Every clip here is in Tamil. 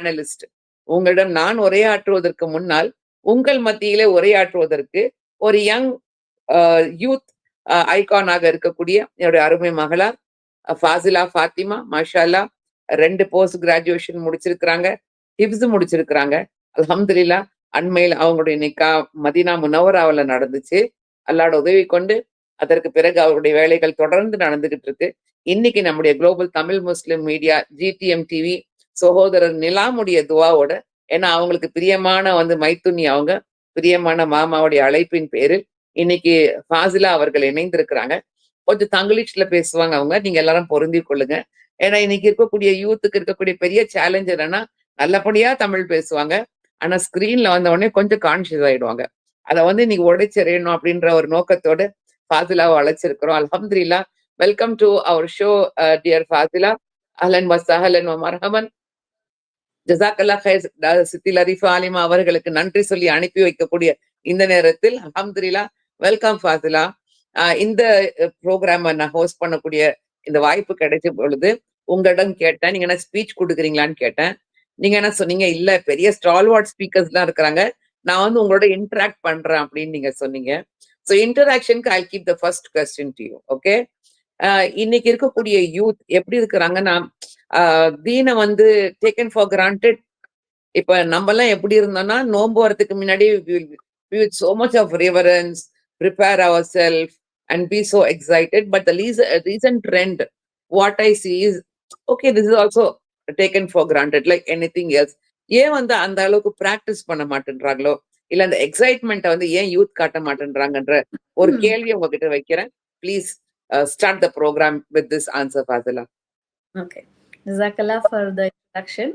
பேனலிஸ்ட். உங்களிடம் நான் உரையாற்றுவதற்கு முன்னால் உங்கள் மத்தியிலே உரையாற்றுவதற்கு ஒரு யங் யூத் ஐகானாக இருக்கக்கூடிய என்னுடைய அருமை மகளார் ஃபாசிலா ஃபாத்திமா. மாஷா அல்லாஹ் 2 போஸ்ட் கிராஜுவேஷன் முடிச்சிருக்கிறாங்க, ஹிப்ஸ் முடிச்சிருக்கிறாங்க. அல்ஹம்துலில்லாஹ். அண்மையில் அவங்களுடைய நிக்கா மதீனா முனவராவுல நடந்துச்சு. அல்லாஹ்வோட உதவி கொண்டு அதற்கு பிறகு அவருடைய வேலைகள் தொடர்ந்து நடந்துகிட்டு இருக்கு. இன்னைக்கு நம்முடைய குளோபல் தமிழ் முஸ்லிம் மீடியா ஜிடிஎம் டிவி சகோதரர் நிலாமுடைய துவாவோட, ஏன்னா அவங்களுக்கு பிரியமான மைத்துனி, அவங்க பிரியமான மாமாவுடைய அழைப்பின் பேரில் இன்னைக்கு ஃபாசிலா அவர்கள் இணைந்திருக்கிறாங்க. கொஞ்சம் தங்கிலீஷ்ல பேசுவாங்க அவங்க, நீங்க எல்லாரும் பொருந்தி கொள்ளுங்க. ஏன்னா இன்னைக்கு இருக்கக்கூடிய யூத்துக்கு இருக்கக்கூடிய பெரிய சேலஞ்ச் என்னன்னா, நல்லபடியா தமிழ் பேசுவாங்க, ஆனா ஸ்கிரீன்ல வந்த உடனே கொஞ்சம் கான்சியஸ் ஆயிடுவாங்க. அதை இன்னைக்கு உடைச்செறியணும் அப்படின்ற ஒரு நோக்கத்தோடு ஃபாசிலாவை அழைச்சிருக்கிறோம். அல்ஹம்துலில்லாஹ். Welcome to our show dear Fazila. அஹ்லன் வஸஹலன் வ மர்ஹபன். ஜஸாக்கல்லா ஹைர். சித்தி லரீஃபா ஆலிமா அவர்களுக்கு நன்றி சொல்லி அனுப்பி வைக்கக்கூடிய இந்த நேரத்தில் அல்ஹம்துலில்லாஹ் வெல்கம் ஃபாசிலா. இந்த ப்ரோக்ராம் நான் ஹோஸ்ட் பண்ணக்கூடிய இந்த வாய்ப்பு கிடைச்ச பொழுது உங்களிடம் கேட்டேன், நீங்க என்ன ஸ்பீச் கொடுக்குறீங்களான்னு கேட்டேன். நீங்க என்ன சொன்னீங்க, இல்ல பெரிய ஸ்டால்வார்ட் ஸ்பீக்கர்ஸ் எல்லாம் இருக்கிறாங்க, நான் உங்களோட இன்டராக்ட் பண்றேன் அப்படின்னு நீங்க சொன்னீங்க. ஸோ இன்டராக்ஷனுக்கு I keep the first question to you. Okay, இன்னைக்கு இருக்கக்கூடிய யூத் எப்படி இருக்கிறாங்கன்னா, தீனை டேக்கன் ஃபார் கிராண்டட். இப்ப நம்ம எல்லாம் எப்படி இருந்தோம்னா, நோன்பு வரதுக்கு முன்னாடி with so much of reverence, prepare ourselves and be so excited. But the recent trend, what I see is, okay, this is also taken for granted like anything else. ஏன் அந்த அளவுக்கு பிராக்டிஸ் பண்ண மாட்டேன்றாங்களோ, இல்ல அந்த எக்ஸைட்மெண்ட்டை ஏன் யூத் காட்ட மாட்டேன்றாங்கன்ற ஒரு கேள்வி உங்ககிட்ட வைக்கிறேன். Please start the programme with this answer Fazila. Okay, Jazakallah for the introduction.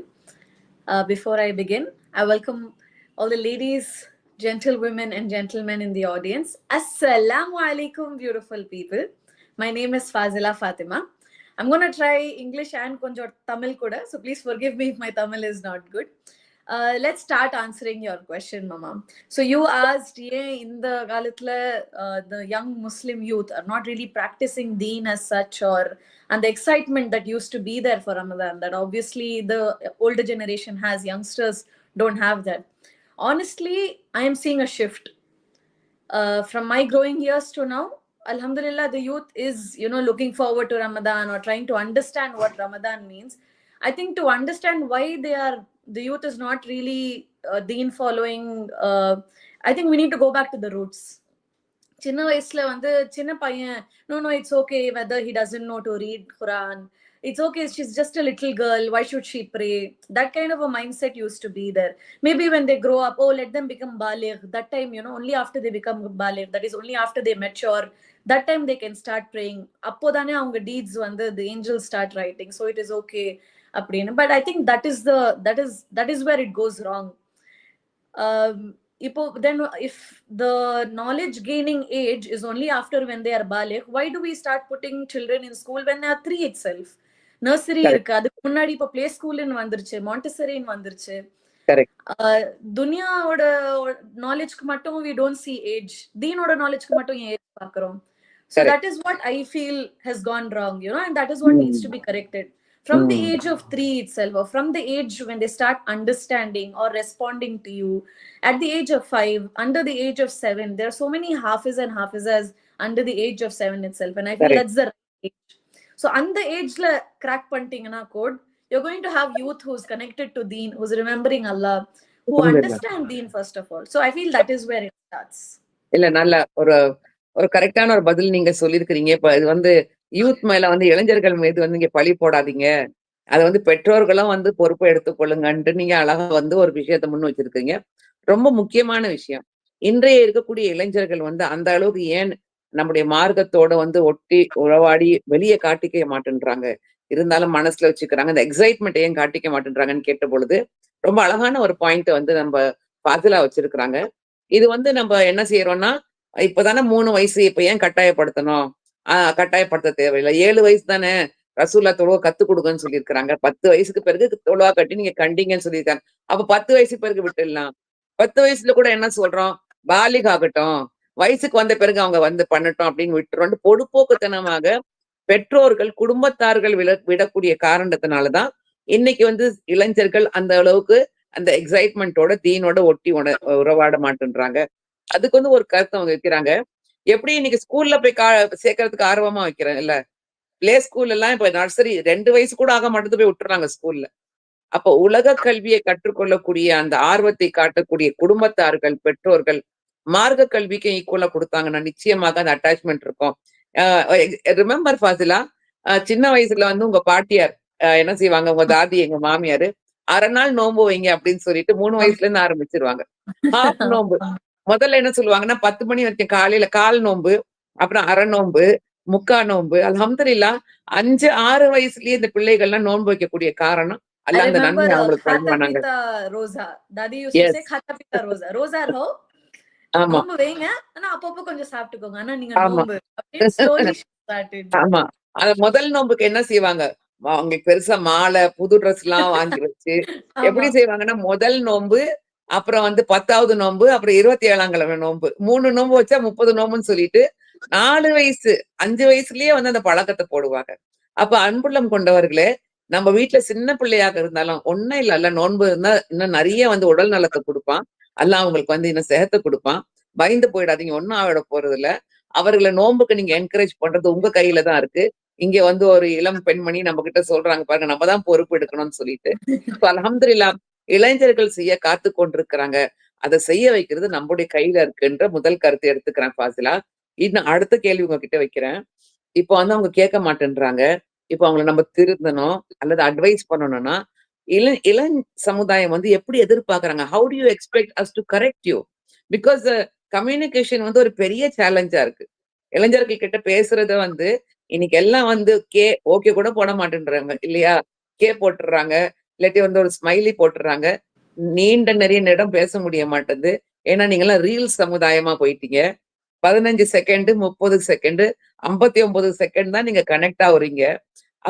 Before I begin, I welcome all the ladies, gentlewomen and gentlemen in the audience. Assalamu alaikum, beautiful people. My name is Fazila Fatima. I'm going to try English and konjam Tamil kuda, so please forgive me if my Tamil is not good. Let's start answering your question, Mama. So you asked, in the Galathla, the young Muslim youth are not really practicing deen as such, and the excitement that used to be there for Ramadan, that obviously the older generation has, youngsters don't have that. Honestly, I am seeing a shift. From my growing years to now, Alhamdulillah, the youth is, looking forward to Ramadan or trying to understand what Ramadan means. I think to understand why the youth is not really deen following, I think we need to go back to the roots. சின்ன வயசுல சின்ன பையன், no, it's okay whether he doesn't know to read Quran. It's okay, she's just a little girl, why should she pray? That kind of a mindset used to be there. Maybe when they grow up, let them become baligh. That time, only after they become baligh, that is only after they mature, that time they can start praying. Appodane avanga deeds the angels start writing, so it is okay appadina. But I think that is where it goes wrong. Then if the knowledge gaining age is only after when they are baligh, why do we start putting children in school when they are 3 itself? Nursery irukku, adukku munnadi ipo play school nu vandiruchu, Montessori nu vandiruchu. Correct. Dunya oda knowledge ku mattum we don't see age, deen oda knowledge ku mattum age paakrom. So correct. That is what I feel has gone wrong, and that is what needs to be corrected. From the age of 3 itself, or from the age when they start understanding or responding to you, at the age of 5, under the age of 7, there are so many hafiz and hafizas under the age of 7 itself, and I feel correct. That's the right age. So on the age la crack pantingana code, you're going to have youth who's connected to deen, who's remembering Allah, who understand deen first of all. So I feel that is where it starts. இல்ல, நல்ல ஒரு கரெக்டான ஒரு பதில் நீங்க சொல்லியிருக்கிறீங்க. இப்ப இது யூத் மேல இளைஞர்கள் மீது நீங்க பழி போடாதீங்க, அதை பெற்றோர்களும் பொறுப்பை எடுத்துக்கொள்ளுங்கன்ட்டு நீங்க அழகா ஒரு விஷயத்த முன் வச்சிருக்கீங்க. ரொம்ப முக்கியமான விஷயம். இன்றைய இருக்கக்கூடிய இளைஞர்கள் அந்த அளவுக்கு ஏன் நம்முடைய மார்க்கத்தோட ஒட்டி உறவாடி வெளியே காட்டிக்க மாட்டேன்றாங்க, இருந்தாலும் மனசுல வச்சுக்கிறாங்க, இந்த எக்ஸைட்மெண்ட் ஏன் காட்டிக்க மாட்டேன்றாங்கன்னு கேட்ட பொழுது ரொம்ப அழகான ஒரு பாயிண்ட் நம்ம ஃபாசிலா வச்சிருக்கிறாங்க. இது நம்ம என்ன செய்யறோம்னா, இப்பதானே 3 வயசு, இப்ப ஏன் கட்டாயப்படுத்தணும்? கட்டாயப்படுத்த தேவையில்லை, 7 வயசு தானே, ரசூல்லா தொழுவ கத்து கொடுங்கன்னு சொல்லியிருக்கிறாங்க. 10 வயசுக்கு பிறகு தொழுவா கட்டி நீங்க கண்டிங்கன்னு சொல்லியிருக்காங்க. அப்ப 10 வயசு பிறகு விட்டுடலாம். 10 வயசுல கூட என்ன சொல்றோம், பாலிக் ஆகட்டும், வயசுக்கு வந்த பிறகு அவங்க பண்ணட்டும் அப்படின்னு விட்டுறோம். பொடுப்போக்குத்தனமாக பெற்றோர்கள் குடும்பத்தார்கள் விடக்கூடிய காரணத்தினாலதான் இன்னைக்கு வந்து இளைஞர்கள் அந்த அளவுக்கு அந்த எக்ஸைட்மெண்ட்டோட தீனோட ஒட்டி உறவாட மாட்டேன்றாங்க. அதுக்கு வந்து ஒரு கருத்து அவங்க வைக்கிறாங்க. எப்படி இன்னைக்கு ஸ்கூல்ல போய் சேர்க்கறதுக்கு ஆர்வமா வைக்கிறேன் இல்ல. பிளே ஸ்கூல் எல்லாம் இப்ப நர்சரி 2 வயசு கூட ஆக மாட்டேங்குது போய் விட்டுறாங்க ஸ்கூல்ல. அப்ப உலக கல்வியை கற்றுக்கொள்ளக்கூடிய அந்த ஆர்வத்தை காட்டக்கூடிய குடும்பத்தார்கள், பெற்றோர்கள், மார்க்க கல்விக்கு ஈக்குவலா குடுத்தாங்கன்னா, நிச்சயமாக அந்த அட்டாச்மெண்ட் இருக்கும். ரிமெம்பர் ஃபாசிலா, சின்ன வயசுல வந்து உங்க பாட்டியார் என்ன செய்வாங்க, உங்க தாதி, எங்க மாமியாரு, 1/2 நாள் நோன்பு வைங்க அப்படின்னு சொல்லிட்டு 3 வயசுல இருந்து ஆரம்பிச்சிருவாங்க. ஹாஃப் நோன்பு. முதல்ல என்ன சொல்லுவாங்கன்னா, 10 மணி வரைக்கும் காலையில கால் நோன்பு, அப்புறம் அரை நோன்பு, முக்கா நோன்பு. அல்ஹம்துலில்லாஹ் 5, 6 வயசுலயே இந்த பிள்ளைகள்லாம் நோன்பு வைக்கக்கூடிய காரணம், I அல்லாஹ் அந்த remember நன்மைய அவங்களுக்கு Khata வழங்குவானாங்க. Pita Rosa. Daddy used to say yes. Khata Pita Rosa. Rosa ரோ ஆமா, நோம்பு வைங்க. ஆனா அப்பப்போ கொஞ்சம் சாப்பிட்டுக்கோங்க. ஆனா நீங்க ஆமா. நோம்பு அப்படின்னு slowly she started. ஆமா. அந்த முதல் நோன்புக்கு என்ன செய்வாங்க? அவங்களுக்கு பெருசா மாலை, புது ட்ரெஸ்லாம் வாங்கி வச்சு, ஆமா. எப்படி செய்வாங்கன்னா, முதல் நோன்பு, அப்புறம் வந்து 10வது நோன்பு, அப்புறம் 27ஆம் கிழமை நோன்பு. 3 நோன்பு வச்சா 30 நோன்புன்னு சொல்லிட்டு, 4 வயசு, 5 வயசுலயே வந்து அந்த பழக்கத்த போடுவாங்க. அப்ப அன்புள்ளம் கொண்டவர்களே, நம்ம வீட்ல சின்ன பிள்ளையாக இருந்தாலும், ஒண்ணும் இல்ல, அல்ல நோன்பு இருந்தா இன்னும் நெறைய வந்து உடல் நலத்த குடுப்பான். அல்லாஹ் அவங்களுக்கு வந்து இன்னும் செஹத்த குடுப்பான். பயந்து போயிடாதீங்க. ஒண்ணும் ஆயிட போறதில்ல. அவர்கள நோன்புக்கு நீங்க என்கரேஜ் பண்றது உங்க கையில தான் இருக்கு. இங்க வந்து ஒரு இளம் பெண்மணி நம்மகிட்ட சொல்றாங்க பாருங்க, நம்ம தான் பொறுப்பு எடுக்கணும்னு சொல்லிட்டு. அல்ஹம்துலில்லாஹ் இளைஞர்கள் செய்ய காத்துக் கொண்டிருக்கிறாங்க. அத செய்ய வைக்கிறது நம்முடைய கையில இருக்குன்ற முதல் கருத்தை எடுத்துக்கிறேன் ஃபாசிலா. இன்னும் அடுத்த கேள்வி உங்ககிட்ட வைக்கிறேன். இப்ப வந்து அவங்க கேட்க மாட்டேன்றாங்க. இப்ப அவங்கள நம்ம திருத்தணும் அல்லது அட்வைஸ் பண்ணணும்னா, இளம் சமுதாயம் வந்து எப்படி எதிர்பார்க்கறாங்க? How do you expect us to correct you? Because communication வந்து ஒரு பெரிய சேலஞ்சா இருக்கு. இளைஞர்கள் கிட்ட பேசுறத வந்து இன்னைக்கு எல்லாம் வந்து ஓகே கூட போட மாட்டேன்றாங்க இல்லையா? போட்டுர்றாங்க. இல்லாட்டி வந்து ஒரு ஸ்மைலி போட்டுர்றாங்க. நீண்ட நெறைய நேரம் பேச முடிய மாட்டேங்குது. ஏன்னா நீங்கலாம் ரீல்ஸ் சமுதாயமா போயிட்டீங்க. 15 செகண்ட், 30 செகண்ட், 59 செகண்ட் தான் நீங்க கனெக்ட் ஆகுறீங்க.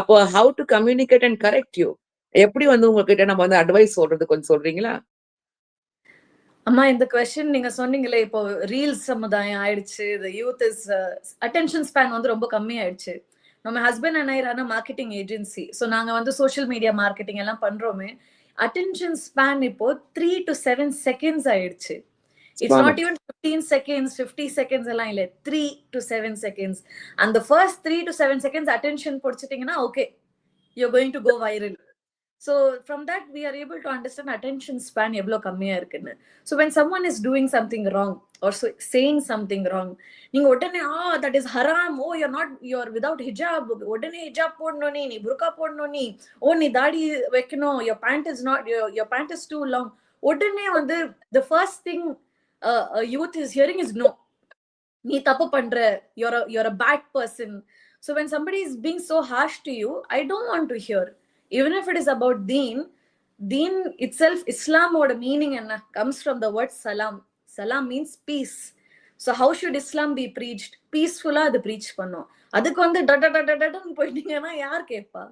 அப்போ how to communicate and correct you? எப்படி வந்து உங்ககிட்ட நம்ம வந்து அட்வைஸ் சொல்றது கொஞ்சம் சொல்றீங்களா? அம்மா இந்த கொஸ்டின் நீங்க சொன்னீங்களே இப்போ ரீல்ஸ் சமுதாயம் ஆயிடுச்சு. the youth is attention span வந்து ரொம்ப கம்மி ஆயிடுச்சு. நம்ம husband and I run marketing agency. So நாங்க வந்து சோஷியல் மீடியா மார்க்கெட்டிங் எல்லாம் பண்றோமே. அட்டென்ஷன் ஸ்பேன் இப்போ 3 to 7 செகண்ட்ஸ் ஆயிடுச்சு. It's not even 15 seconds 50 seconds எல்லாம் இல்ல 3 to 7 செகண்ட்ஸ். அந்த ஃபர்ஸ்ட் 3 to 7 செகண்ட்ஸ் அட்டென்ஷன் பிடிச்சிட்டீங்கன்னா okay you going to go viral. So from that we are able to understand attention span எவ்வளவு கம்மியா இருக்குன்னு. So when someone is doing something wrong or saying something wrong, நீங்க உடனே that is haram, you're without hijab, உடனே hijab போடணும் நீ burqa போடணும் நீ தாடி வைக்கணும், your pant is not your pant is too long. உடனே வந்து the first thing a youth is hearing is no. நீ தப்பு பண்ற, you're a bad person. So when somebody is being so harsh to you, I don't want to hear. Even if it is about deen itself, Islam oda meaning enna comes from the word salam. Salam means peace. So how should Islam be preached? Peaceful adu preach பண்ணோம். அதுக்கு வந்து டடடடடன்னு போயிட்டீங்கன்னா யார் கேட்பா?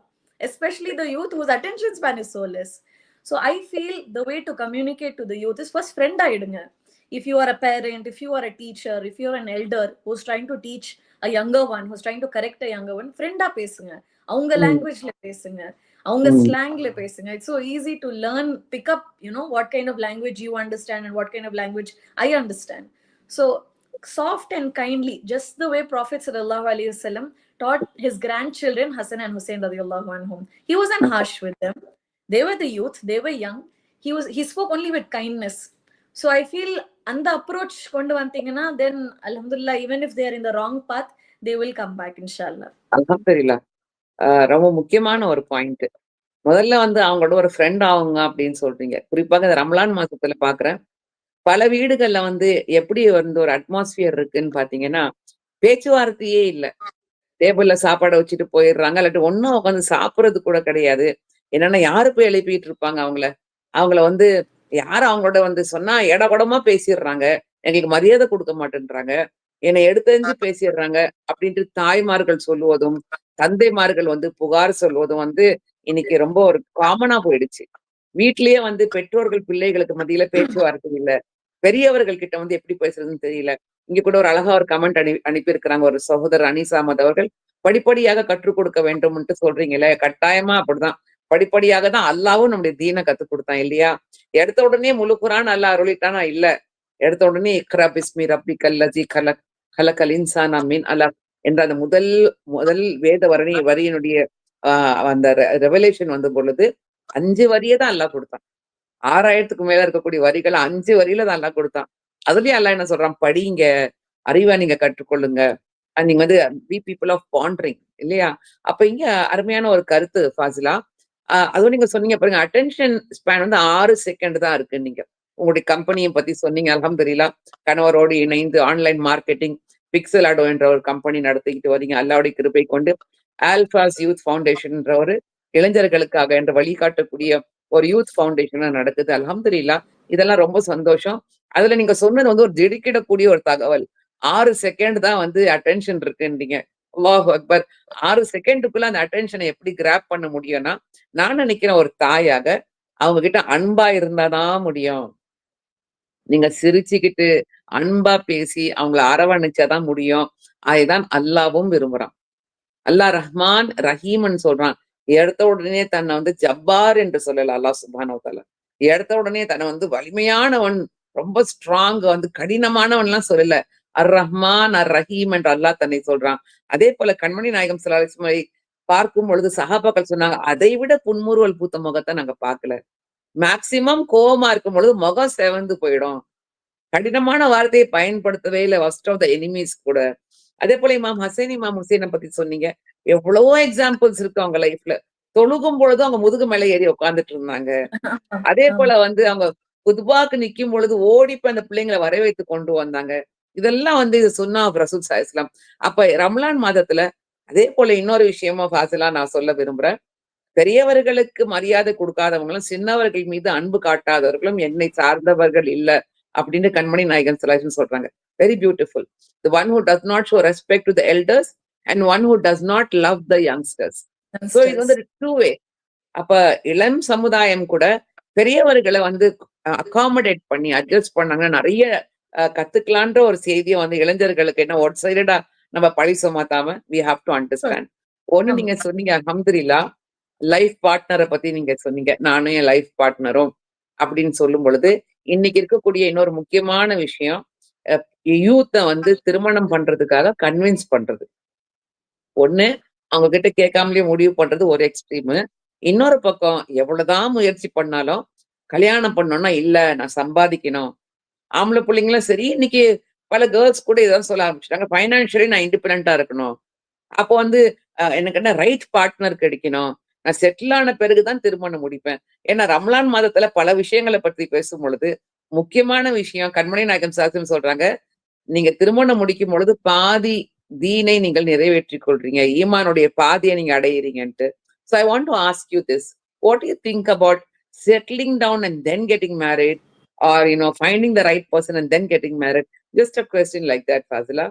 Especially the youth whose attention span is so less. So I feel the way to communicate to the youth is first friend ஆயிடுங்க. If you are a parent, if you are a teacher, if you are an elder who's trying to teach a younger one, who's trying to correct a younger one, friend-ஆ பேசுங்க. அவங்க லாங்குவேஜ்ல பேசுங்க. அவங்க ஸ்லாங்ல பேசுங்க. It's so easy to learn, pick up, what kind of language you understand and what kind of language I understand. So soft and kindly, just the way Prophet sallallahu alaihi wasallam taught his grandchildren Hassan and Hussein radiyallahu anhum. He wasn't harsh with them. They were the youth, they were young. He spoke only with kindness. So I feel அந்த approach கொண்டு வந்தீங்கன்னா then alhamdulillah, even if they are in the wrong path, they will come back inshallah. அல்ஹம்துலில்லாஹ். ரொம்ப முக்கியமான ஒரு பாயிண்ட். முதல்ல வந்து அவங்களோட ஒரு ஃப்ரெண்ட் ஆகுங்க அப்படின்னு சொல்றீங்க. குறிப்பாக இந்த ரமலான் மாசத்துல பாக்குறேன். பல வீடுகள்ல வந்து எப்படி வந்து ஒரு அட்மாஸ்பியர் இருக்குன்னு பாத்தீங்கன்னா, பேச்சுவார்த்தையே இல்ல. டேபிள்ல சாப்பாட வச்சுட்டு போயிடுறாங்க. இல்லாட்டி ஒண்ணும் உட்காந்து சாப்பிடுறது கூட கிடையாது. என்னன்னா யாரு போய் எழுப்பிட்டு இருப்பாங்க அவங்கள? அவங்கள வந்து யாரு அவங்களோட வந்து சொன்னா எடகுடமா பேசிடுறாங்க. எங்களுக்கு மரியாதை குடுக்க மாட்டேன்றாங்க. என்னை எடுத்தெறிஞ்சு பேசிடுறாங்க அப்படின்ட்டு தாய்மார்கள் சொல்லுவதும், தந்தைமார்கள் வந்து புகார் சொல்வதும் வந்து இன்னைக்கு ரொம்ப ஒரு காமனா போயிடுச்சு. வீட்லயே வந்து பெற்றோர்கள் பிள்ளைகளுக்கு மத்தியில பேச்சுவார்த்தை இல்ல. பெரியவர்கள் கிட்ட வந்து எப்படி பேசுறதுன்னு தெரியல. இங்க கூட ஒரு அழகா ஒரு கமெண்ட் அனுப்பியிருக்கிறாங்க ஒரு சகோதரர் அனீஸ் அஹமத் அவர்கள். படிப்படியாக கற்றுக் கொடுக்க வேண்டும்ன்ட்டு சொல்றீங்களே, கட்டாயமா அப்படிதான். படிப்படியாக தான் அல்லாவும் நம்முடைய தீனை கத்துக் கொடுத்தான் இல்லையா? எடுத்த உடனே முழு குரான் அல்லாஹ் அருளிட்டானா? இல்ல. எடுத்த உடனே இக்ரா பிஸ்மி ரப்பிக்கல் லஜீ கலக்கல் இன்சான மின் அலக் என்ற அந்த முதல் வேத வரியினுடைய அந்த ரெவலேஷன் வந்த பொழுது 5 வரியை தான் அல்லாஹ் கொடுத்தான். 6000க்கு மேல இருக்கக்கூடிய வரிகளை 5 வரியில தான் அல்லாஹ் கொடுத்தான். அதுலயும் அல்லாஹ் என்ன சொல்றான்? படிங்க, அறிவா நீங்க கற்றுக்கொள்ளுங்க. நீங்க வந்து பி பீப்புள் ஆஃப் பாண்டரிங் இல்லையா? அப்ப இங்க அருமையான ஒரு கருத்து ஃபாசிலா. அதுவும் நீங்க சொன்னீங்க பாருங்க, அட்டென்ஷன் ஸ்பேன் வந்து 6 செகண்ட் தான் இருக்கு. நீங்க உங்களுடைய கம்பெனியை பத்தி சொன்னீங்க. அல்ஹம்துலில்லாஹ் கணவரோடு இணைந்து ஆன்லைன் மார்க்கெட்டிங் பிக்சல் அடோ என்ற ஒரு கம்பெனி நடத்திக்கிட்டு வரீங்க. அல்லாஹ்வுடைய கிருபை கொண்டு ஆல்பாஸ் யூத் ஃபவுண்டேஷன் என்ற ஒரு இளைஞர்களுக்காக என்று வழிகாட்டக்கூடிய ஒரு யூத் ஃபவுண்டேஷனா நடக்குது. அல்ஹம்துலில்லாஹ் இதெல்லாம் ரொம்ப சந்தோஷம். அதுல நீங்க சொன்னது வந்து ஒரு திடுக்கிடக்கூடிய ஒரு தகவல். 6 செகண்ட் தான் வந்து அட்டென்ஷன் இருக்குன்றீங்க. அல்லாஹு அக்பர். 6 செகண்டுக்குள்ள அந்த அட்டென்ஷனை எப்படி கிராப் பண்ண முடியும்னா, நான் நினைக்கிறேன் ஒரு தாயாக அவங்க கிட்ட அன்பா இருந்தாதான் முடியும். நீங்க சிரிச்சுக்கிட்டு அன்பா பேசி அவங்கள அரவணைச்சாதான் முடியும். அதுதான் அல்லாவும் விரும்புறான். அல்லாஹ் ரஹ்மான் ரஹீம்னு சொல்றான். எடுத்த உடனே தன்னை வந்து ஜப்பார் என்று சொல்லல அல்லாஹ் சுப்ஹானஹு வ தஆலா. எடுத்த உடனே தன்னை வந்து வலிமையானவன், ரொம்ப ஸ்ட்ராங், வந்து கடினமானவன்லாம் சொல்லல. அர் ரஹ்மான் அர் ரஹீம் என்று அல்லாஹ் தன்னை சொல்றான். அதே போல கண்மணி நாயகம் ஸல்லல்லாஹு அலைஹி வஸல்லம் பார்க்கும் பொழுது சஹாபாக்கள் சொன்னாங்க, அதை விட புன்முறுவல் பூத்த முகத்தை நாங்க பார்க்கல. மேக்சிமம் கோவமா இருக்கும் பொழுது முகம் சிவந்து போயிடும். கடினமான வார்த்தையை பயன்படுத்தவே இல்லை ஃபர்ஸ்ட் ஆஃப் த எனிமீஸ் கூட. அதே போல இமாம் ஹசைன், இமாம் ஹுசைனை பத்தி சொன்னீங்க. எவ்வளவோ எக்ஸாம்பிள்ஸ் இருக்கு அவங்க லைஃப்ல. தொழுகும் பொழுதும் அவங்க முதுகு மேல ஏறி உட்கார்ந்துட்டு இருந்தாங்க. அதே போல வந்து அவங்க குத்பாக்கு நிக்கும் பொழுது ஓடி போய் அந்த பிள்ளைங்களை வரவேற்று கொண்டு வந்தாங்க. இதெல்லாம் வந்து இது சுன்னா ஆஃப் ரசூல் ஸல்லல்லாஹு அலைஹி வஸல்லம். அப்ப ரமலான் மாதத்துல அதே போல இன்னொரு விஷயமா ஃபாசிலா நான் சொல்ல விரும்புறேன். பெரியவர்களுக்கு மரியாதை கொடுக்காதவங்களும் சின்னவர்கள் மீது அன்பு காட்டாதவர்களும் என்னை சார்ந்தவர்கள் இல்ல அப்படின்னு கண்மணி நாயகன் ஸல்லல்லாஹு அலைஹி வஸல்லம் சொல்றாங்க. Very beautiful. The one who does not show respect to the elders and one who does not love the youngsters. So இது வந்து டூ வே. அப்ப இளம் சமுதாயம் கூட பெரியவர்களை வந்து அகாமடேட் பண்ணி அட்ஜஸ்ட் பண்ணாங்கன்னா நிறைய கத்துக்கலான்ற ஒரு செய்தியை வந்து இளைஞர்களுக்கு என்ன ஒன் சைடடா நம்ம பழி சுமத்தாம we have to understand. ஒண்ணு நீங்க சொன்னீங்க அல்ஹம்துலில்லாஹ் லைஃப் பார்ட்னரை பத்தி நீங்க சொன்னீங்க. நானும் என் லைஃப் பார்ட்னரும் அப்படின்னு சொல்லும் பொழுது இன்னைக்கு இருக்கக்கூடிய இன்னொரு முக்கியமான விஷயம் யூத்தை வந்து திருமணம் பண்றதுக்காக கன்வின்ஸ் பண்றது. ஒண்ணு அவங்க கிட்ட கேட்காமலே முடிவு பண்றது ஒரு எக்ஸ்ட்ரீமு. இன்னொரு பக்கம் எவ்வளவுதான் முயற்சி பண்ணாலும் கல்யாணம் பண்ணோம்னா இல்ல நான் சம்பாதிக்கணும். ஆம்பளை பிள்ளைங்களும் சரி இன்னைக்கு பல கேர்ள்ஸ் கூட இதான் சொல்ல ஆரம்பிச்சிட்டாங்க. பைனான்சியலி நான் இண்டிபெண்டா இருக்கணும். அப்போ வந்து எனக்கு என்ன ரைட் பார்ட்னர் கிடைக்கணும். நான் செட்டில் ஆன பிறகுதான் திருமணம் முடிப்பேன். ஏன்னா ரம்லான் மாதத்துல பல விஷயங்களை பற்றி பேசும் பொழுது முக்கியமான விஷயம் கண்மணி நாயகம் சாஸ்திரம் சொல்றாங்க, நீங்க திருமணம் முடிக்கும் பொழுது பாதி தீனை நீங்கள் நிறைவேற்றிக் கொள்றீங்க, ஈமானுடைய பாதியை நீங்க அடையிறீங்கன்ட்டு. So I want to ask you this. What do you think about settling down and then getting married, or finding the right person and then getting married? Just a question like that, Fazila.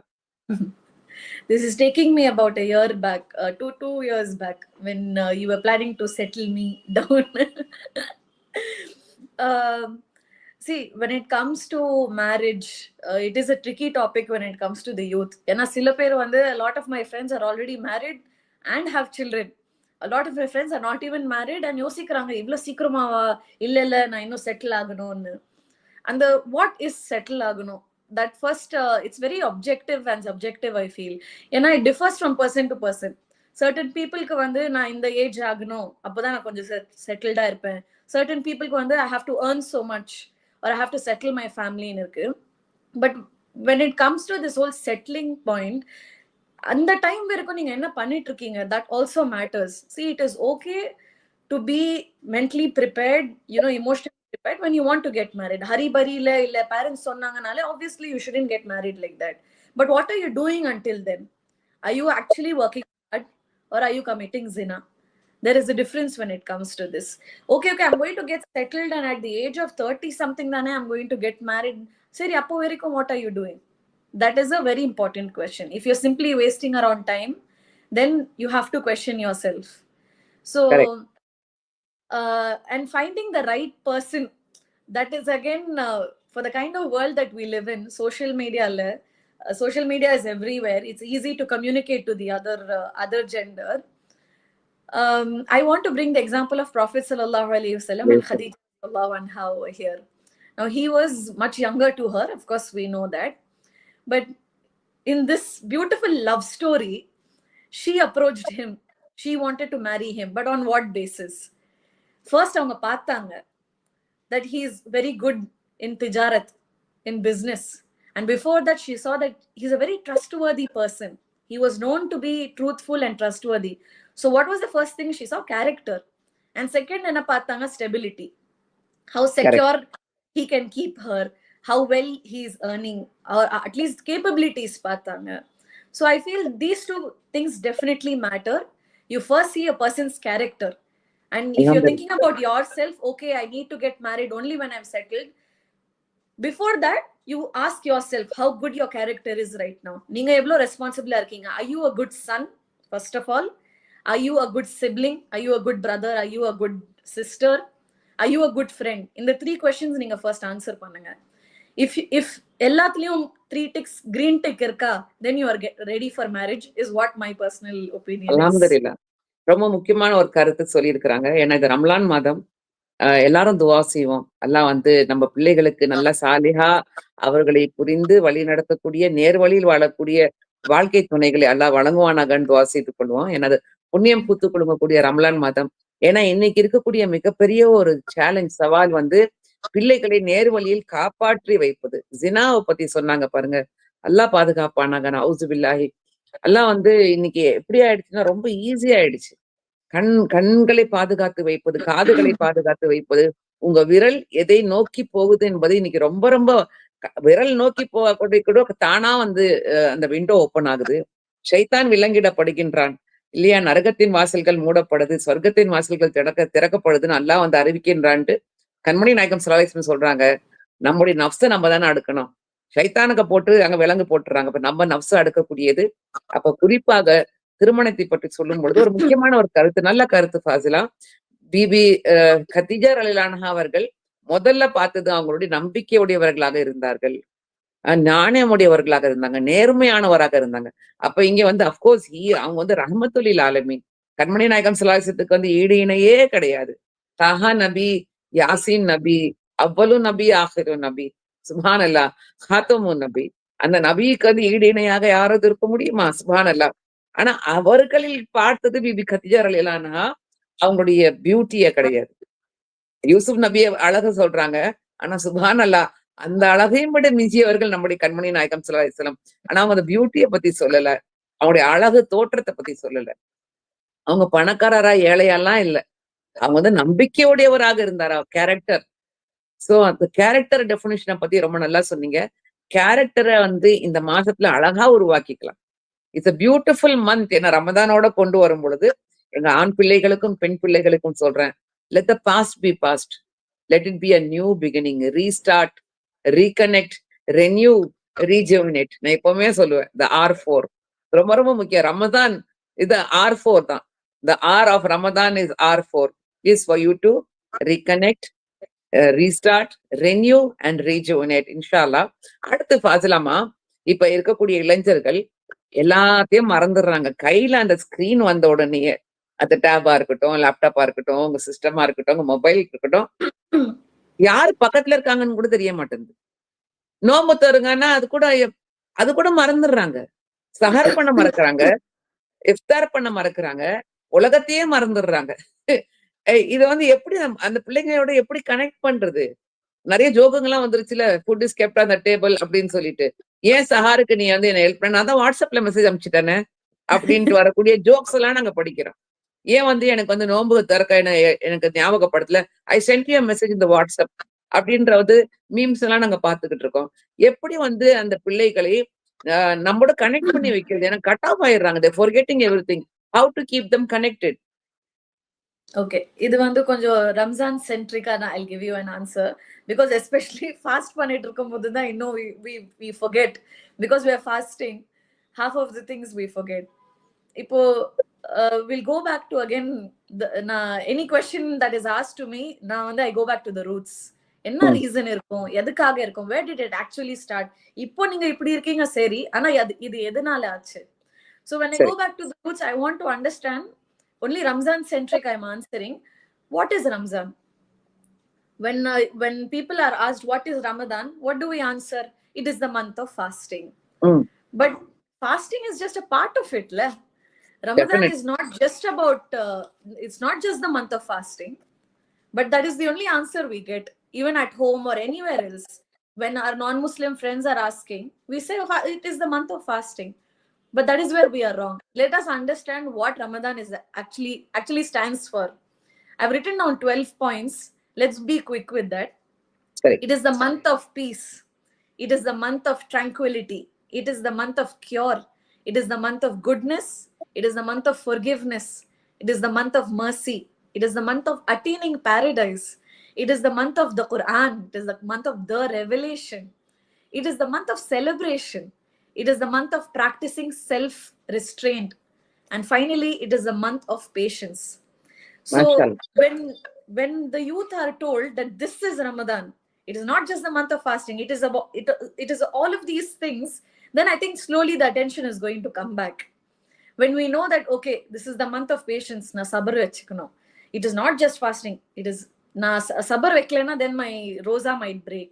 This is taking me about a year back, 2 years back, when you were planning to settle me down. See, when it comes to marriage, it is a tricky topic when it comes to the youth. ஏன்னா சில பேர் வந்து a lot of my friends are already married and have children. A lot of my friends are not even married and யோசிக்கிறாங்க இவ்வளவு சீக்கிரமாவா, இல்ல நான் இன்னும் செட்டில் ஆகணும்னு. அந்த what is settle ஆகணும், that first it's very objective and subjective I feel. ஏன்னா it differs from person to person. Certain peopleக்கு வந்து நான் இந்த ஏஜ் ஆகணும் அப்பதான் நான் கொஞ்சம் செட்டில்டா இருப்பேன். Certain peopleக்கு வந்து I have to earn so much or I have to settle my family ன்னு இருக்கு. But when it comes to this whole settling point, அந்த டைம் வரைக்கும் நீங்க என்ன பண்ணிட்டு இருக்கீங்க, that also matters. See, it is okay to be mentally prepared, emotionally prepared when you want to get married. Hari bari illa parents sonnanganale obviously you shouldn't get married like that. But what are you doing until then? Are you actually working hard or are you committing zina? There is a difference when it comes to this. Okay, I'm going to get settled and at the age of 30 something dane I'm going to get married. Seri appo verikum what are you doing? That is a very important question. If you're simply wasting around time, then you have to question yourself. So and finding the right person, that is again for the kind of world that we live in, social media is everywhere. It's easy to communicate to the other gender. I want to bring the example of Prophet sallallahu alaihi wasallam and Khadija sallallahu anha over here. Now he was much younger to her, of course we know that, but in this beautiful love story, she approached him. She wanted to marry him, but on what basis? First, அவங்க பார்த்தாங்க that he is very good in tijarat, in business. And before that, she saw that he's a very trustworthy person. He was known to be truthful and trustworthy. So what was the first thing she saw? Character. And second, enna paatanga? Stability. How secure he can keep her, how well he is earning, or at least capabilities paatanga. So I feel these two things definitely matter. You first see a person's character. And if you're thinking about yourself, okay, I need to get married only when I'm settled. Before that, you ask yourself how good your character is right now. Neenga evlo responsible irkeenga? Are you a good son, first of all? Are you a good sibling? Are you a good brother? Are you a good sister? Are you a good friend? In the 3 questions neenga first answer pannunga. If எல்லாத்துலயும் 3 ticks, green tick irka, then you are ready for marriage, is what my personal opinion is. அல்ஹம்துலில்லாஹ். ரொம்ப முக்கியமான ஒரு கருத்து சொல்லியிருக்கிறாங்க. ஏன்னா இது ரம்லான் மாதம். எல்லாரும் துவா செய்வோம். அல்லாஹ் நம்ம பிள்ளைகளுக்கு நல்ல சாலிஹா அவர்களை புரிந்து வழி நடத்தக்கூடிய நேர்வழியில் வாழக்கூடிய வாழ்க்கை துணைகளை அல்லாஹ் வழங்குவானாகன்னு துவா செய்து கொள்வோம். ஏன்னா அது புண்ணியம் பூத்து குலுங்கக்கூடிய ரம்லான் மாதம். ஏன்னா இன்னைக்கு இருக்கக்கூடிய மிகப்பெரிய ஒரு சேலஞ்ச், சவால் பிள்ளைகளை நேர்வழியில் காப்பாற்றி வைப்பது. ஜினாவை பத்தி சொன்னாங்க பாருங்க. அல்லாஹ் பாதுகாப்பானாக. நவுசு பில்லாஹி. அல்லாஹ் இன்னைக்கு எப்படி ஆயிடுச்சுன்னா ரொம்ப ஈஸி ஆயிடுச்சு. கண்களை பாதுகாத்து வைப்பது, காதுகளை பாதுகாத்து வைப்பது, உங்க விரல் எதை நோக்கி போகுது என்பது இன்னைக்கு ரொம்ப ரொம்ப விரல் நோக்கி கூட தானா அந்த விண்டோ ஓப்பன் ஆகுது. ஷைத்தான் விலங்கிடப்படுகின்றான் இல்லையா? நரகத்தின் வாசல்கள் மூடப்படுது, சொர்க்கத்தின் வாசல்கள் திறக்கப்படுதுன்னு அல்லாஹ் அறிவிக்கின்றான்ட்டு கண்மணி நாயகம் ஸல்லல்லாஹு அலைஹி வஸல்லம் சொல்றாங்க. நம்முடைய நஃப்ஸை நம்ம தானே அடுக்கணும். ஷைத்தானுக்கு போட்டு அங்க விலங்கு போட்டுறாங்க. இப்ப நம்ம நஃப்ஸை அடுக்கக்கூடியது. அப்ப குறிப்பாக திருமணத்தை பற்றி சொல்லும் பொழுது ஒரு முக்கியமான ஒரு கருத்து, நல்ல கருத்து ஃபாசிலா. பிபி கதீஜா ரலியல்லாஹு அன்ஹா அவர்கள் முதல்ல பார்த்தது அவங்களுடைய நம்பிக்கையுடையவர்களாக இருந்தார்கள், நாணயமுடையவர்களாக இருந்தாங்க, நேர்மையானவராக இருந்தாங்க. அப்ப இங்க அப்கோர்ஸ் அவங்க ரஹ்மத்துல் ஆலமீன், கண்மணி நாயகம் ஸல்லல்லாஹு அலைஹி வஸல்லத்துக்கு ஈடு இணையே கிடையாது. தாஹா நபி, யாசின் நபி, அவ்வளு நபி, ஆஹிரு நபி, சுப்ஹானல்லாஹ், ஹாத்தமு நபி. அந்த நபிக்கு ஈடு இணையாக யாராவது இருக்க முடியுமா? சுப்ஹானல்லாஹ். ஆனா அவர்களில் பார்த்தது பிபி கதீஜா ரலியல்லாஹு அன்ஹா அவங்களுடைய பியூட்டிய கிடையாது. யூசுப் நபிய அழகு சொல்றாங்க. ஆனா சுப்ஹானல்லாஹ், அந்த அழகையும் விட மிஞ்சியவர்கள் நம்முடைய கண்மணி நாயகம் ஸல்லல்லாஹு அலைஹி வஸல்லம். ஆனா அவங்க அந்த பியூட்டிய பத்தி சொல்லல, அவங்களுடைய அழகு தோற்றத்தை பத்தி சொல்லல. அவங்க பணக்காரரா ஏழையெல்லாம் இல்ல, அவங்க நம்பிக்கையுடையவராக இருந்தாரா, கேரக்டர். சோ அந்த கேரக்டர் டெபினிஷனை பத்தி ரொம்ப நல்லா சொன்னீங்க. கேரக்டரை இந்த மாசத்துல அழகா உருவாக்கிக்கலாம். It's a beautiful month. ஏன்னா ரமதானோட கொண்டு வரும் பொழுது எங்க ஆண் பிள்ளைகளுக்கும் பெண் பிள்ளைகளுக்கும் சொல்றேன், let the past be past, let it be a new beginning, restart, reconnect, renew, rejuvenate. நான் எப்பவுமே சொல்லுவேன் the R4 ரொம்ப ரொம்ப முக்கியம். ரமதான் இது R4 தான். the R of Ramadan is R4, is for you to reconnect, restart, renew and rejuvenate. இன்ஷால்லா. அடுத்து ஃபாசிலாமா, இப்ப இருக்கக்கூடிய இளைஞர்கள் எல்லாத்தையும் மறந்துடுறாங்க. கையில அந்த ஸ்கிரீன் வந்த உடனேயே, அந்த டேபா இருக்கட்டும், லேப்டாப்பா இருக்கட்டும், உங்க சிஸ்டமா இருக்கட்டும், உங்க மொபைல் இருக்கட்டும், யாரு பக்கத்துல இருக்காங்கன்னு கூட தெரிய மாட்டேங்குது. நோம்பு தருங்கன்னா அது கூட மறந்துடுறாங்க. சஹர் பண்ண மறக்கிறாங்க, இஃப்தார் பண்ண மறக்கிறாங்க, உலகத்தையே மறந்துடுறாங்க. இது எப்படி அந்த பிள்ளைங்களோட எப்படி கனெக்ட் பண்றது? நிறைய ஜோகங்கள்லாம் வந்துருச்சுல, food is kept on the table அப்படின்னு சொல்லிட்டு. ஏன் சஹாருக்கு நீ என்ன ஹெல்ப் பண்ண? நான் தான் வாட்ஸ்அப்ல மெசேஜ் அனுப்பிச்சிட்டேனே அப்படின்ட்டு வரக்கூடிய ஜோக்ஸ் எல்லாம் நாங்க படிக்கிறோம். ஏன் எனக்கு நோன்பு திறக்க எனக்கு ஞாபகப்படுத்தல, ஐ சென்ட் யூ மெசேஜ் இந்த வாட்ஸ்அப் அப்படின்ற மீம்ஸ் எல்லாம் நாங்க பாத்துக்கிட்டு இருக்கோம். எப்படி அந்த பிள்ளைகளை நம்மோட கனெக்ட் பண்ணி வைக்கிறது? ஏன்னா கட் ஆஃப் ஆயிடுறாங்க. they forgetting everything. how to keep them connected? Okay, இது கொஞ்சம் Ramzan சென்ட்ரிக்கா. I'll give you an answer, because especially fast பண்ணிட்டு இருக்கும்போது தான் இன்னும் we forget, because we are fasting, half of the things we forget. இப்போ we'll go back to again any question that is asked to me, நான் I go back to the roots. என்ன ரீசன் இருக்கும், எதுக்காக இருக்கும், where did it actually start? இப்போ நீங்க இப்படி இருக்கீங்க சரி, ஆனா இது எதனால ஆச்சு? So when I go back to the roots, I want to understand only Ramzan centric I'm answering. What is Ramzan? When people are asked what is Ramadan, what do we answer? It is the month of fasting. But fasting is just a part of it. Ramadan Definitely. is not just about, it's not just the month of fasting, but that is the only answer we get, even at home or anywhere else. When our non-Muslim friends are asking, we say it is the month of fasting. But that is where we are wrong. Let us understand what Ramadan is actually stands for. I've written down 12 points. Let's be quick with that. Correct. It is the month of peace. It is the month of tranquility. It is the month of cure. It is the month of goodness. It is the month of forgiveness. It is the month of mercy. It is the month of attaining paradise. It is the month of the Quran. It is the month of the revelation. It is the month of celebration. It is the month of practicing self-restraint. And finally, it is the month of patience. So Mashallah. when the youth are told that this is Ramadan, it is not just the month of fasting, it is about it is all of these things, then I think slowly the attention is going to come back. When we know that, okay, this is the month of patience, na sabr vechikano. It is not just fasting. It is na sabr veklena, then my roza might break.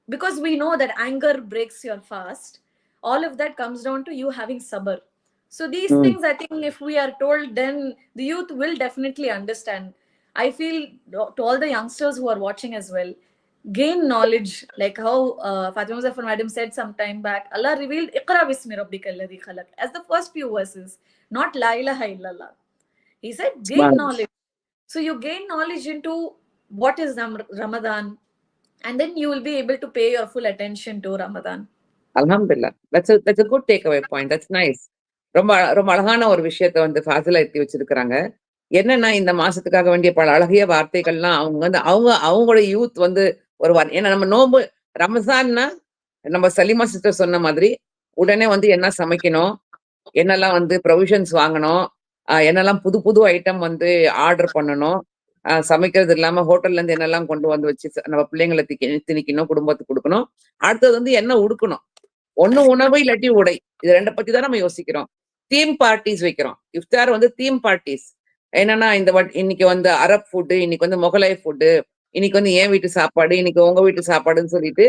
Because we know that anger breaks your fast. All of that comes down to you having sabr. So these things, I think, if we are told, then the youth will definitely understand. I feel to all the youngsters who are watching as well, gain knowledge, like how Fatima Zafar madam said some time back. Allah revealed Iqra bismi rabbika alladhi khalaq as the first few verses, not La ilaha illallah. He said gain knowledge. So you gain knowledge into what is Ramadan, and then you will be able to pay your full attention to Ramadan. Alhamdulillah. That's a good takeaway point. That's nice. ரொம்ப ரொம்ப அழகான ஒரு விஷயத்த வந்து ஃபாசிலா எத்தி வச்சிருக்கிறாங்க. என்னன்னா, இந்த மாசத்துக்காக வேண்டிய பல அழகிய வார்த்தைகள்லாம் அவங்க வந்து அவங்களோட யூத் வந்து ஏன்னா நம்ம நோன்பு ரமசான்னா நம்ம சலிமா சிஸ்டர் சொன்ன மாதிரி உடனே வந்து என்ன சமைக்கணும், என்னெல்லாம் வந்து ப்ரொவிஷன்ஸ் வாங்கணும், என்னெல்லாம் புது புது ஐட்டம் வந்து ஆர்டர் பண்ணணும், சமைக்கிறது இல்லாம ஹோட்டல்ல இருந்து என்னெல்லாம் கொண்டு வந்து வச்சு நம்ம பிள்ளைங்களை திணிக்கணும், குடும்பத்துக்கு கொடுக்கணும். அடுத்தது வந்து என்ன உடுக்கணும். ஒண்ணு உணவு இல்லாட்டி உடை. இது 2 பத்தி தான் நம்ம யோசிக்கிறோம். தீம் பார்ட்டிஸ் வைக்கிறோம். இஃப்தார் வந்து தீம் பார்ட்டிஸ். என்னன்னா இன்னைக்கு வந்து அரப் ஃபுட்டு, இன்னைக்கு வந்து மொகலாய் ஃபுட்டு, இன்னைக்கு வந்து என் வீட்டு சாப்பாடு, இன்னைக்கு உங்க வீட்டு சாப்பாடுன்னு சொல்லிட்டு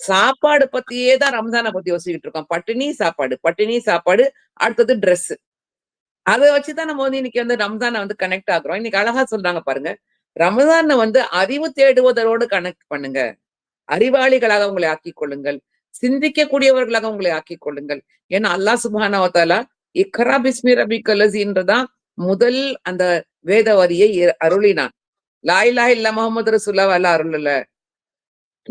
சாப்பாடு பத்தியே தான் ரம்ஜானை பத்தி யோசிச்சுட்டு இருக்கோம். பட்டினி சாப்பாடு, அடுத்தது ட்ரெஸ். அதை வச்சுதான் நம்ம வந்து இன்னைக்கு வந்து ரம்ஜானை வந்து கனெக்ட் ஆகுறோம். இன்னைக்கு அழகா சொல்றாங்க பாருங்க. ரமதானை வந்து அறிவு தேடுவதோடு கனெக்ட் பண்ணுங்க. அறிவாளிகளாக உங்களை ஆக்கிக் கொள்ளுங்கள். சிந்திக்கக்கூடியவர்களாக உங்களை ஆக்கிக் கொள்ளுங்கள். ஏன்னா அல்லாஹ் சுப்ஹானஹு வ தஆலா இக்ரா பிஸ்மி ரப்பிக்கல் லஸீன்றதான் முதல் அந்த வேத வரியை அருளினான். லா இலாஹ இல்ல முஹம்மது ரசூலுல்லாஹ் அல்லாஹ் அருளல.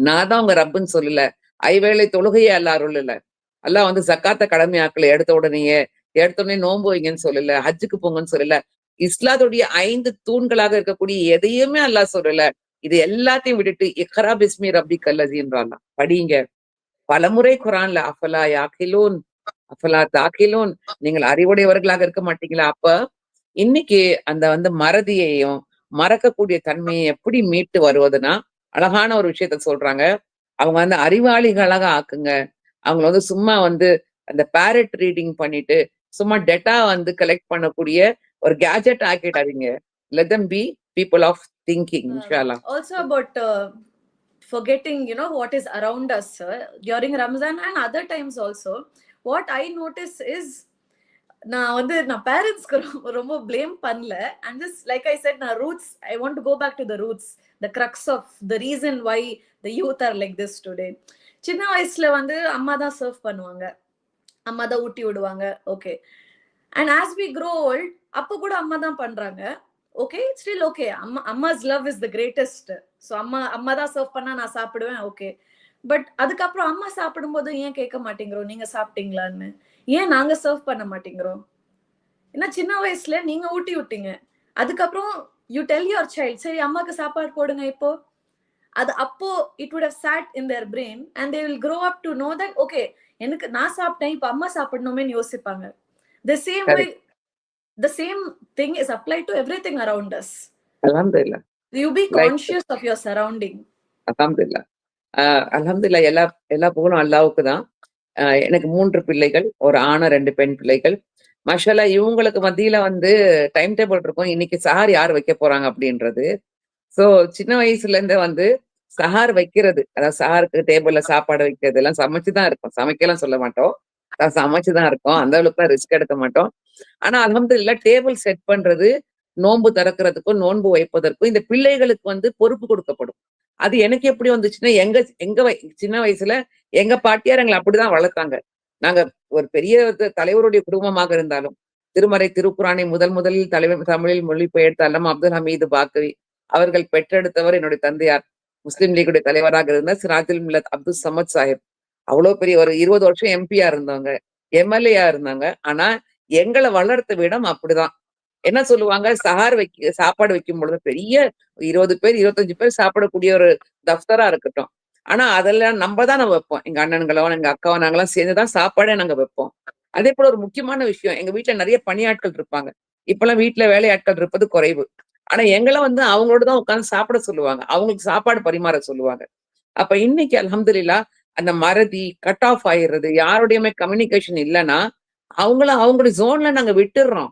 நான் தான் உங்க ரப்புன்னு சொல்லல. ஐவேளை தொழுகையை அல்லாஹ் அருளல. அல்லாஹ் வந்து ஜக்காத்த கடமையாக்கல எடுத்த உடனே நோன்பு வைங்கன்னு சொல்லல, ஹஜ்ஜுக்கு போங்கன்னு சொல்லல. இஸ்லாத்துடைய 5 தூண்களாக இருக்கக்கூடிய எதையுமே அல்லாஹ் சொல்லல. இது எல்லாத்தையும் விட்டுட்டு இக்ரா பிஸ்மி ரப்பிக்கல் லஸீன்றான். படிங்க. பலமுறை குரான்ல அஃபலா யாக்கிலூன் அஃபலா தாக்கிலூன், நீங்கள் அறிவுடையவர்களாக இருக்க மாட்டீங்களா? அப்ப இன்னைக்கு அந்த வந்து மறதியையும் மறக்கக்கூடிய தன்மையை எப்படி மீட்டு வருவதுன்னா, அழகான ஒரு விஷயத்த சொல்றாங்க. அவங்க வந்து அறிவாளிகளாக ஆக்குங்க. அவங்களை வந்து சும்மா வந்து அந்த பேரட் ரீடிங் பண்ணிட்டு சும்மா டேட்டா வந்து கலெக்ட் பண்ணக்கூடிய ஒரு gadget ஆக்கிட்டாதீங்க. let them be people of thinking, inshallah. Also about forgetting, what is around us during Ramzan and other times also. What I notice is, நான் பேரண்ட்ஸ்க்கு ரொம்ப blame பண்ணல. And just like I said, roots, I want to go back to the roots, the crux of the reason why the youth are like this today. சின்ன வயசுல அம்மா தான் சர்வ் பண்ணுவாங்க, அம்மா தான் ஊட்டி விடுவாங்க. Okay. And as we grow old, அப்ப கூட அம்மா தான் பண்றாங்க. Okay, still okay. அம்மாஸ் love is the greatest. So அம்மா தான் சர்வ் பண்ணா நான் சாப்பிடுவேன். ஓகே. பட் அதுக்கப்புறம் அம்மா சாப்பிடும்போது ஏன் கேட்க மாட்டேங்கிறோம் நீங்க சாப்பிட்டீங்களான்னு? ஏன் நாங்க சர்வ் பண்ண மாட்டேங்கிறோம்? ஏன்னா சின்ன வயசுல நீங்க ஊட்டி விட்டீங்க, அதுக்கப்புறம் யூ டெல் யுவர் சைல்ட், சரி அம்மாக்கு சாப்பாடு போடுங்க இப்போ. அது அப்போ it would have chat in their brain and they will grow up to know that okay, எனக்கு நான் சாப்பிட்டேன், இப்போ அம்மா சாப்பிடணுமேன்னு யோசிப்பாங்க. The same way, the same thing is applied to everything around us. Alhamdulillah. You be conscious of your surrounding. Alhamdulillah. Alhamdulillah. எல்லா புகழும் அல்லாஹ்வுக்கு தான். எனக்கு 3 பிள்ளைகள், ஒரு ஆண் 2 பெண் பிள்ளைகள். மாஷாஅல்லாஹ் இவங்களுக்கு மத்தியில வந்து டைம் டேபிள் இருக்கும். இன்னைக்கு சஹார் யார் வைக்க போறாங்க அப்படின்றது. சோ சின்ன வயசுல இருந்தே வந்து சஹார் வைக்கிறது. அதாவது சஹாருக்கு டேபிள்ல சாப்பாடு வைக்கிறது எல்லாம் சமைச்சு தான் இருக்கும். சமைக்கலாம் சொல்ல மாட்டோம். சமைச்சு தான் இருக்கோம். அந்த அளவுக்குலாம் ரிஸ்க் எடுக்க மாட்டோம். ஆனா அல்ஹம்துலில்லாஹ் டேபிள் செட் பண்றது, நோன்பு திறக்கிறதுக்கும், நோன்பு வைப்பதற்கும் இந்த பிள்ளைகளுக்கு வந்து பொறுப்பு கொடுக்கப்படும். அது எனக்கு எப்படி வந்துச்சுன்னா, எங்க எங்க சின்ன வயசுல எங்க பாட்டியார் எங்கள அப்படிதான் வளர்த்தாங்க. நாங்க ஒரு பெரிய தலைவருடைய குடும்பமாக இருந்தாலும், திருமறை திருக்குரானை முதலில் தமிழில் மொழிபெயர்த்த அல்லமா அப்துல் ஹமீது பாக்கவி அவர்கள் பெற்றெடுத்தவர் என்னுடைய தந்தையார். முஸ்லிம் லீகுடைய தலைவராக இருந்த சிராஜுல் மில்லத் அப்துல் சமத் சாஹிப். அவ்வளவு பெரிய ஒரு 20 வருஷம் எம்பியா இருந்தவங்க. எம்எல்ஏயா இருந்தாங்க. ஆனா எங்கள வளர்த்த விடம் அப்படிதான். என்ன சொல்லுவாங்க, சாப்பாடு வைக்கும் பொழுது பெரிய 20 பேர், 25 பேர் சாப்பிடக்கூடிய ஒரு தஃப்தரா இருக்கட்டும். ஆனா அதெல்லாம் நம்ம தான் வைப்போம். எங்க அண்ணன்களோ, எங்க அக்காவோ நாங்கலாம் சேர்ந்து தான் சாப்பாடே நாங்க வைப்போம். அதே போல ஒரு முக்கியமான விஷயம், எங்க வீட்ல நெறைய பணியாட்கள் இருப்பாங்க. இப்பலாம் வீட்ல வேலையாட்கள் இருப்பது குறைவு. ஆனா எங்கள வந்து அவங்களோட தான் உட்கார்ந்து சாப்பிட சொல்லுவாங்க. அவங்களுக்கு சாப்பாடு பரிமாற சொல்லுவாங்க. அப்ப இன்னைக்கு அல்ஹம்துலில்லாஹ் அந்த மறதி, கட் ஆஃப் ஆயிடுறது, யாரோடையுமே கம்யூனிகேஷன் இல்லன்னா, அவங்களுடைய ஜோன்ல நாங்க விட்டுர்றோம்.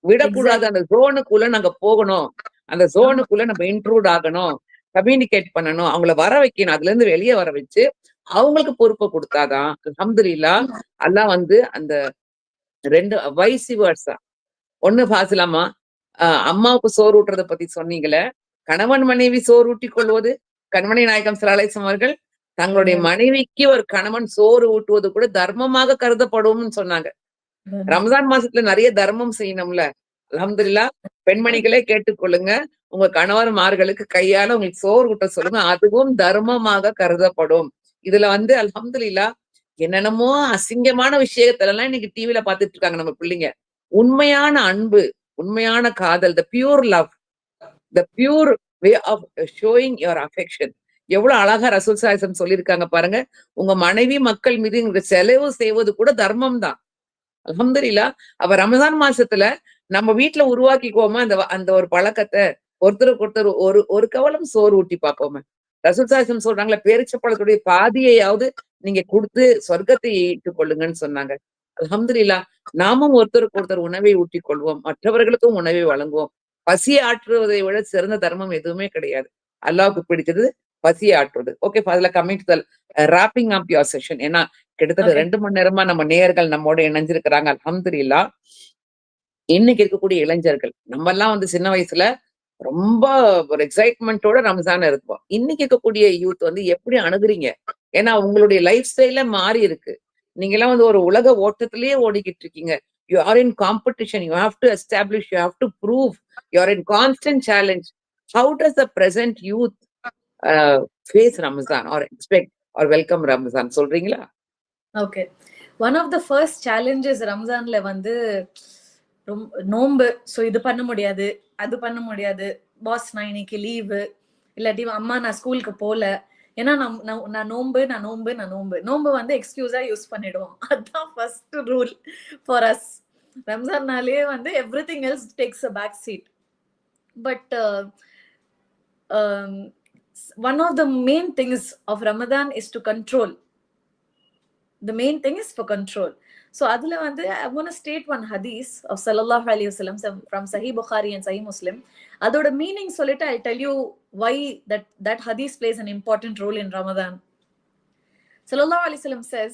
விடக்கூடாது. எக்ஸாக்ட். அந்த ஜோனுக்குள்ள நாங்க போகணும். அந்த ஆமா. ஜோனுக்குள்ள நம்ம இன்ட்ரூட் ஆகணும். கம்யூனிகேட் பண்ணணும். அவங்கள வர வைக்கணும். அதுலருந்து வெளிய வர வச்சு, அவங்களுக்கு பொறுப்ப குடுத்தாதான் அல்ஹம்துலில்லாஹ் ஆமா. அல்லாஹ் வந்து அந்த 2 வைஸ் வெர்சா. ஒண்ணு ஃபாசிலாம்மா, அம்மாவுக்கு சோறு ஊட்டுறத பத்தி சொன்னீங்களே, கணவன் மனைவி சோறு ஊட்டிக் கொள்வது, கண்மணி நாயகம் ஸல்லல்லாஹு அலைஹி வஸல்லம் அவர்கள் தங்களுடைய மனைவிக்கு ஒரு கணவன் சோறு ஊட்டுவது கூட தர்மமாக கருதப்படும்னு சொன்னாங்க. ரமலான் மாசத்துல நெறைய தர்மம் செய்யணும்ல. அல்ஹம்துலில்லாஹ் பெண்மணிகளே கேட்டுக்கொள்ளுங்க. உங்க கணவர்மார்களுக்கு கையால உங்களுக்கு சோறு ஊட்ட சொல்லுங்க. அதுவும் தர்மமாக கருதப்படும். இதுல வந்து அல்ஹம்துலில்லாஹ் என்னென்னமோ அசிங்கமான விஷயத்தெல்லாம் இன்னைக்கு டிவில பார்த்துட்டு இருக்காங்க நம்ம பிள்ளைங்க. உண்மையான அன்பு, உண்மையான காதல், the pure way of showing your affection. எவ்வளவு அழகா ரசூல் ஸல்லல்லாஹு அலைஹி வஸல்லம் சொல்லியிருக்காங்க பாருங்க. உங்க மனைவி மக்கள் மீது நீங்க செலவு செய்வது கூட தர்மம் தான். அல்ஹம்துலில்லாஹ். அப்ப ரமஸான் மாசத்துல நம்ம வீட்ல உருவாக்கிக்குவோமா அந்த அந்த ஒரு பழக்கத்த. ஒருத்தருக்கு ஒருத்தர் ஒரு ஒரு கவளம் சோறு ஊட்டி பார்ப்போமே. ரசூல் ஸல்லல்லாஹு அலைஹி வஸல்லம் சொல்றாங்கல்ல, பேரீச்சப்பழத்துடைய பாதியையாவது நீங்க குடுத்து சொர்க்கத்தை ஈட்டுக் கொள்ளுங்கன்னு சொன்னாங்க. அல்ஹம்துலில்லாஹ். நாமும் ஒருத்தருக்கு ஒருத்தர் உணவை ஊட்டிக் கொள்வோம். மற்றவர்களுக்கும் உணவை வழங்குவோம். பசியை ஆற்றுவதை விட சிறந்த தர்மம் எதுவுமே கிடையாது. அல்லாஹ்வுக்கு பிடித்தது பசியை ஆற்றுவது. Okay father, coming to the wrapping up your session. ஏன்னா கிட்டத்தட்ட ஓகே. 2 மணி நேரமா நம்ம நேயர்கள் நம்மோட இணைஞ்சிருக்கிறாங்க. அல்ஹம்துலில்லாஹ். இன்னைக்கு இருக்கக்கூடிய இளைஞர்கள், நம்மலாம் வந்து சின்ன வயசுல ரொம்ப ஒரு எக்ஸைட்மென்ட்டோட ரம்ஜான் இருப்போம். இன்னைக்கு இருக்கக்கூடிய யூத் வந்து எப்படி அணுகுறீங்க? ஏன்னா உங்களுடைய லைஃப் ஸ்டைலே மாறி இருக்கு. நீங்கலாம் வந்து ஒரு உலக ஓட்டத்திலேயே ஓடிக்கிட்டு இருக்கீங்க. You are in competition. You have to establish, you have to prove. You are in constant challenge. How does the present youth face Ramzan or expect or welcome Ramzan சொல்றீங்களா? Okay. One of the first challenges ரம்ஜான்ல வந்து நோன்பு. ஸோ இது பண்ண முடியாது, அது பண்ண முடியாது. பாஸ் நான் இன்னைக்கு லீவு, இல்லாட்டி அம்மா நான் ஸ்கூலுக்கு போல. ஏன்னா நான் நோன்பு வந்து எக்ஸ்கியூஸா யூஸ் பண்ணிடுவோம். அதுதான் ஃபர்ஸ்ட் ரூல் ஃபார் அஸ். ரம்ஜான்னாலே வந்து everything else takes a back seat. But one of the main things of Ramadan is to control. The main thing is for control. So adula vande I want to state one hadith of sallallahu alaihi wasallam from Sahih Bukhari and Sahih Muslim. Adoda meaning solita I'll tell you why that hadith plays an important role in Ramadan. Sallallahu alaihi wasallam says,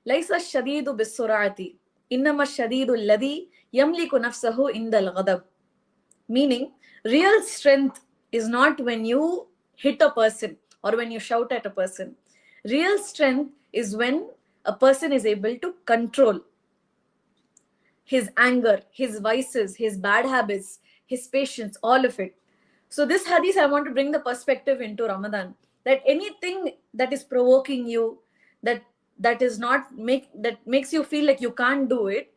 laysa ash-shadidu bis-sur'ati, innama ash-shadidu alladhi yamliku nafsahu inda al-ghadab. Meaning, real strength is not when you hit a person or when you shout at a person. Real strength is when a person is able to control his anger, his vices, his bad habits, his patience, all of it. So this hadith, I want to bring the perspective into Ramadan, that anything that is provoking you, that makes you feel like you can't do it,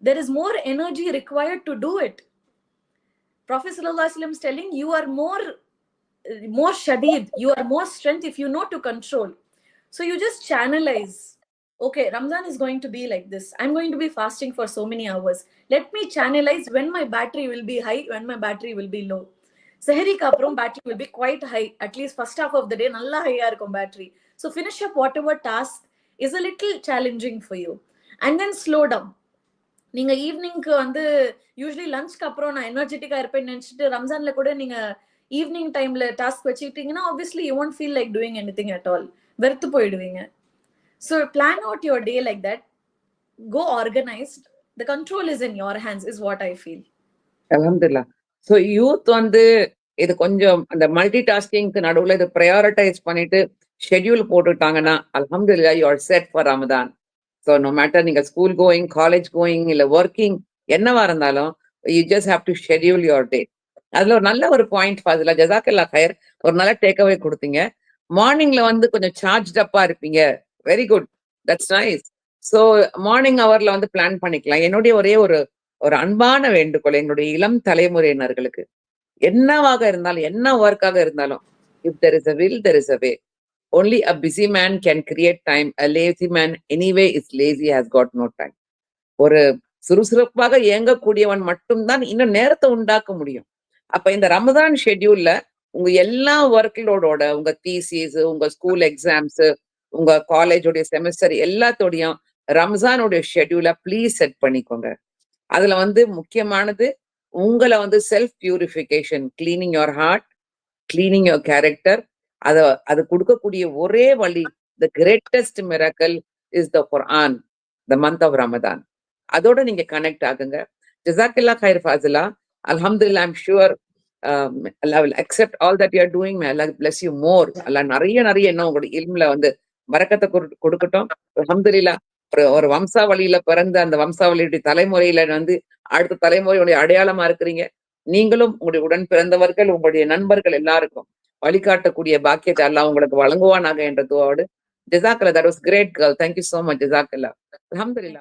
there is more energy required to do it. Prophet sallallahu alaihi wasallam is telling you are more shadid, you are more strength if you know to control. So you just channelize. Okay, Ramadan is going to be like this. I'm going to be fasting for so many hours. Let me channelize when my battery will be high, when my battery will be low. Sahari ka aprom battery will be quite high. At least first half of the day, nalla high irukum battery. So finish up whatever task is a little challenging for you. And then slow down. நீங்க ஈவினிங்க்கு வந்து யூஸ்வலி லஞ்ச்க்கு அப்புறம் நான் எனர்ஜெட்டிக்கா இருப்பேன்னு நினைச்சிட்டு ரம்ஜான்ல கூட நீங்க ஈவினிங் டைம்ல task வச்சுக்கிட்டீங்கன்னா obviously you won't feel like doing anything at all. வெறுத்து போயிடுவீங்க. So plan out your day like that. Go organised. The control is in your hands is what I feel. அல்ஹம்துலில்லாஹ். ஸோ யூத் வந்து இது கொஞ்சம் அந்த மல்டி டாஸ்கிங்க்கு நடுவுல இது ப்ரையாரிட்டைஸ் பண்ணிட்டு ஷெட்யூல் போட்டுட்டாங்கன்னா அல்ஹம்துலில்லாஹ் you are set for Ramadan. So no matter நீங்க ஸ்கூல் கோயிங், காலேஜ் கோயிங், இல்ல ஒர்க்கிங் என்னவா இருந்தாலும் you just have to schedule your day. அதுல ஒரு நல்ல ஒரு பாயிண்ட் ஃபாசிலா ஜஸாக்கல்லாஹ் ஹைர். ஒரு நல்ல டேக் அவே கொடுத்தீங்க. மார்னிங்ல வந்து கொஞ்சம் சார்ஜ் அப்பா இருப்பீங்க. Very good. That's nice. So morning ஹவர்ல வந்து பிளான் பண்ணிக்கலாம். என்னுடைய ஒரே ஒரு ஒரு அன்பான வேண்டுகோள் எங்களுடைய இளம் தலைமுறையினர்களுக்கு, என்னவாக இருந்தாலும், என்ன ஒர்க்காக இருந்தாலும், if there is a will, there is a way. Only a busy man can create time. A lazy man anyway is lazy, has got no time. ஒரு சுறுசுறுப்பாக இயங்கக்கூடியவன் மட்டும்தான் இன்னும் நேரத்தை உண்டாக்க முடியும். அப்ப இந்த ரமதான் ஷெட்யூல்ல உங்க எல்லா ஒர்க் லோடோட உங்க தீசிஸ், உங்க ஸ்கூல் எக்ஸாம்ஸ், உங்க காலேஜோடைய செமஸ்டர் எல்லாத்தோடையும் ரம்ஜானுடைய ஷெட்யூல ப்ளீஸ் செட் பண்ணிக்கோங்க. அதுல வந்து முக்கியமானது உங்களை வந்து self purification, cleaning your heart, cleaning your character. அத அது கொடுக்கக்கூடிய ஒரே வழி, the greatest miracle is the Quran, the month of Ramadan. அதோட நீங்க கனெக்ட் ஆகுங்க. ஜஸாக்கல்லாஹ் ஹைர் ஃபாசிலா. அல்ஹம்துலில்லாஹ், I'm sure Allah will accept all that you are doing. May Allah bless you more. Allah நிறைய நிறைய இன்னும் உங்களுடைய இல்ம்ல வந்து பரக்கத்தை கொடுக்கட்டும். அல்ஹம்துலில்லாஹ், ஒரு ஒரு வம்சாவளியில பிறந்த அந்த வம்சாவளியுடைய தலைமுறையில வந்து அடுத்த தலைமுறையுடைய அடையாளமா இருக்கிறீங்க. நீங்களும் உங்களுடைய உடன் பிறந்தவர்கள், உங்களுடைய நண்பர்கள் எல்லாருக்கும் வழிகாட்டக்கூடிய பாக்கியத்தை அல்லாஹ் உங்களுக்கு வழங்குவானாக என்ற துவாவோடு ஜஸாக்கல்லாஹ். That was great girl. Thank you so much. ஜஸாக்கல்லாஹ். அல்ஹம்துலில்லாஹ்.